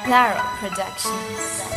Claro Productions.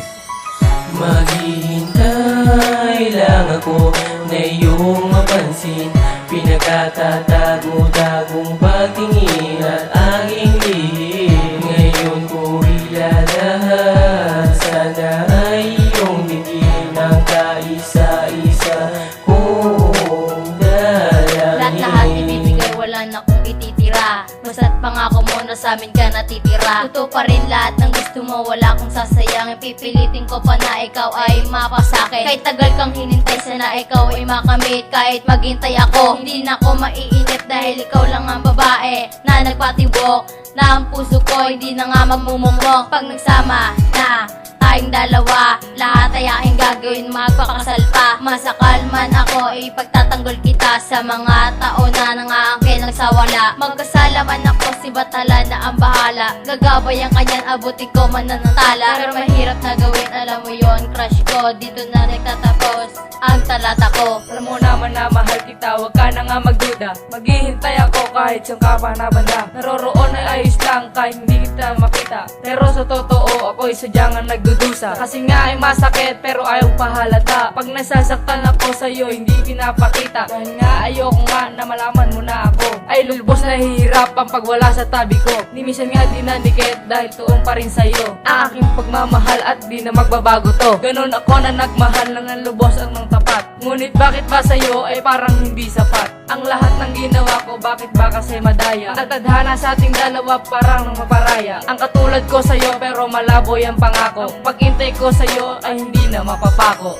Maghihintay lang ako na iyong mapansin, pinagkatatago-tagong pagtingin at aking lihim. Ngayon ko ilalahat, sana ay iyong bigyan ng kaisa-isa kong dalangin. Lahat ibibigay, wala na kong ititira. Basta't pangako mo na sa amin ka natitira. Totoo pa rin lahat ng gusto mo, wala kong sasayangin. Pipilitin ko pa na ikaw ay mapasakit. Kahit tagal kang hinintay, sana ikaw ay makamit. Kahit maghintay ako, hindi na ako maiinip, dahil ikaw lang ang babae na nagpatibok na ang puso ko hindi na nga magmumukmok. Pag nagsama na tayong dalawa, lahat ay aking gagawin, magpakasal pa. Masakal man ako, ipagtatanggol kita sa mga taon na nangaangkin ng sawala. Magkasala man ako, si Batala na ang bahala. Gagabay ang kanyan, abuti ko mananatala. Pero mahirap na gawin, alam mo yon, crush ko. Dito na nagtatapos ang talata ko. Alam mo naman na mahal kita, wag ka na nga magduda. Maghihintay ako kahit siyang ka pa na banda. Naroroon ay ayos lang kahit hindi kita makita. Pero sa totoo, ako'y sadyang nagdudusa. Kasi nga ay masakit pero ayaw pahalata. Pag nasasaktan ako sa'yo, hindi pinapakita. Dahil nga ayoko nga na malaman mo na ako ay lulubos na hihirapan pag wala sa tabi ko. Ni minsan nga di nanikit dahil tuon pa rin sa'yo ang aking pagmamahal at di na magbabago to. Ganon ako na nagmahal lang ng lubos at ng tapat. Ngunit bakit ba sa'yo ay parang hindi sapat ang lahat ng ginawa ko? Bakit ba kasi madaya? Ang tadhana sa ating dalawa parang nang maparaya. Ang katulad ko sa'yo pero malabo yung pangako. Pag-intay ko sa'yo ay hindi na mapapako.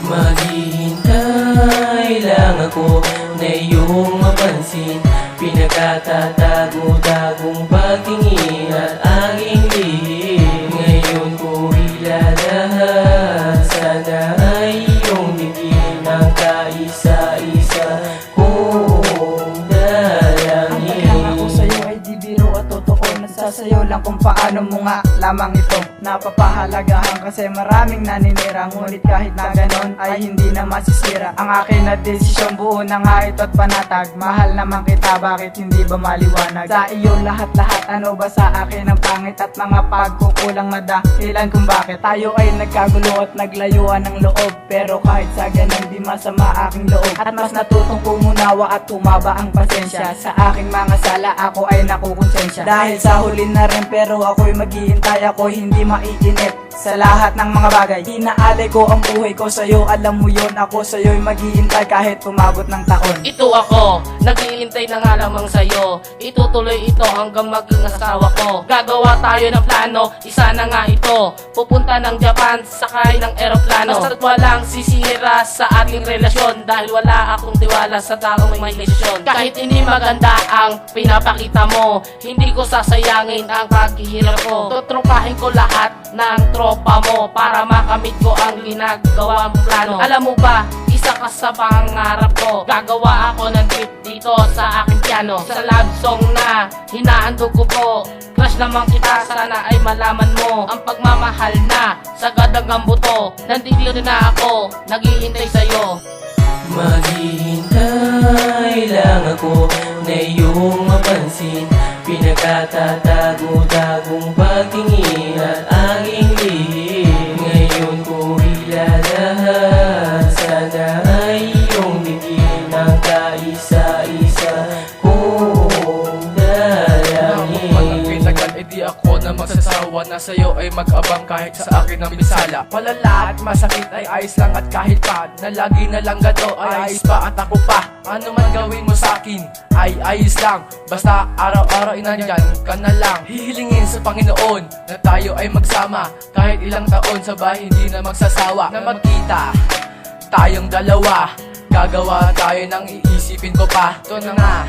Maghihintay lang ako na iyong mapansin, pinagkatatago-tagong pagtingin at aking lihim. Ngayon ko ilalahat, sana ay iyong bigyan ng kaisa-isa kong dalangin. Ang pagkakako sa'yo ay di biro at totoo. Nasasayo lang kung paano mo nga lamang ito napapahalagahan, kasi maraming naninira. Ngunit kahit na ganon ay hindi na masisira ang akin na desisyon. Buo na nga ito't panatag. Mahal naman kita, bakit hindi ba maliwanag? Sa iyo lahat-lahat, ano ba sa akin ang pangit at mga pagkukulang na dahilan kung bakit tayo ay nagkagulo at naglayuan ng loob. Pero kahit sa ganon di masama aking loob, at mas natutong pumunawa at tumaba ang pasensya. Sa aking mga sala ako ay nakukonsensya, dahil sa huli na rin pero ako'y maghihintay. Ako'y hindi maiinip sa lahat ng mga bagay. Inaalay ko ang buhay ko sa'yo, alam mo yon. Ako sa'yo'y maghihintay kahit tumabot ng taon. Ito ako, naghihintay na nga lamang sa'yo. Itutuloy ito hanggang maging asawa ko. Gagawa tayo ng plano, isa na nga ito. Pupunta ng Japan, sakay ng eroplano. Basta't walang sisira sa ating relasyon, dahil wala akong tiwala sa taong may desisyon. Kahit hindi maganda ang pinapakita mo, hindi ko sasayangin ang paghihirap ko. Tutropahin ko lahat ng tropa mo para makamit ko ang ginagawa mong plano. Alam mo ba, isa ka sa pangarap ko. Gagawa ako ng trip dito sa aking piano. Sa love song na hinahandog ko po. Crush naman kita, sana ay malaman mo ang pagmamahal na sagad hanggang buto. Nandito na ako, naghihintay sa'yo. Maghihintay lang ako na iyong mapansin, pinagkatatago-tagong pagtingin at aking lihim. Ngayon ko ilalahat, sana ay iyong bigyan ng kaisa-isa kong dalangin. Di ako na magsasawa na sa'yo ay mag-abang kahit sa akin ang bisala. Palala at masakit ay ayos lang, at kahit pa na lagi na lang gato ay ayos pa at ako pa. Ano man gawin mo sa akin ay ayos lang, basta araw-araw inandyan ka na lang. Hihilingin sa Panginoon na tayo ay magsama kahit ilang taon, sabay hindi na magsasawa na magkita tayong dalawa. Gagawa tayo ng iisipin ko pa. Ito na nga,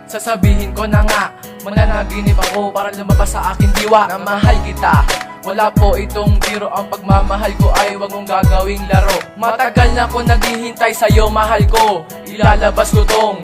sasabihin ko na nga, mananaginip ako para lumabas sa aking diwa na mahal kita. Wala po itong biro, ang pagmamahal ko ay wag mong gagawing laro. Matagal na ako naghihintay sa'yo, mahal ko. Ilalabas ko tong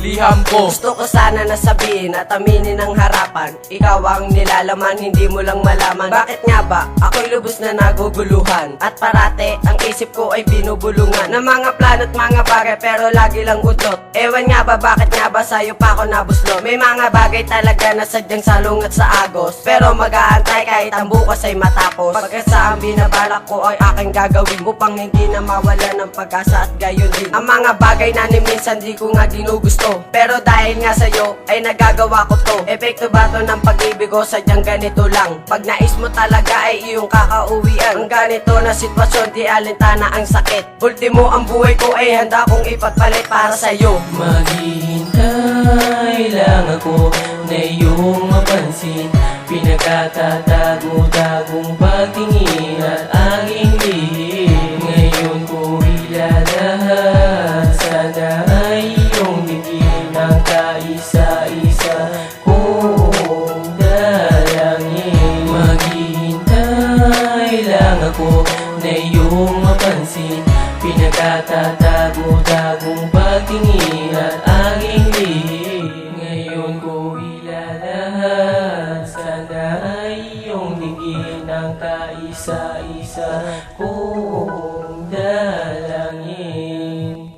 liham ko. Gusto ko sana nasabihin at aminin ng harapan, ikaw ang nilalaman, hindi mo lang malaman. Bakit nga ba ako'y lubos na naguguluhan, at parate ang isip ko ay binubulungan ng mga plano at mga bagay, pero lagi lang udlot. Ewan nga ba bakit nga ba sa'yo pa ako nabuslo. May mga bagay talaga na sadyang salungat sa agos, pero mag-aantay kahit ang bukas ay matapos. Pagkasa ang binabalak ko ay aking gagawin, upang hindi na mawala ng pag-asa at gayon din ang mga bagay na ni minsan di ko nga ginugusto, pero dahil nga sa'yo ay nagagawa ko to. Epekto ba to ng pag-ibig ko? Sadyang ganito lang, pag nais mo talaga ay iyong kakauwian. Ang ganito na sitwasyon, di alintana ang sakit. Ultimo ang buhay ko ay handa kong ipagpalit para sa'yo. Maghihintay lang ako na iyong mapansin, pinagkatatago-tagong pagtingin at aking lihim. Ngayon ko ilalahat, sana ay iyong bigyan ng kaisa-isa kong dalangin. Maghihintay lang ako na iyong mapansin, pinagkatatago-tagong pagtingin at aking lihim. Ngayon ko ilalahat, sana ay iyong bigyan ng kaisa-isa ko.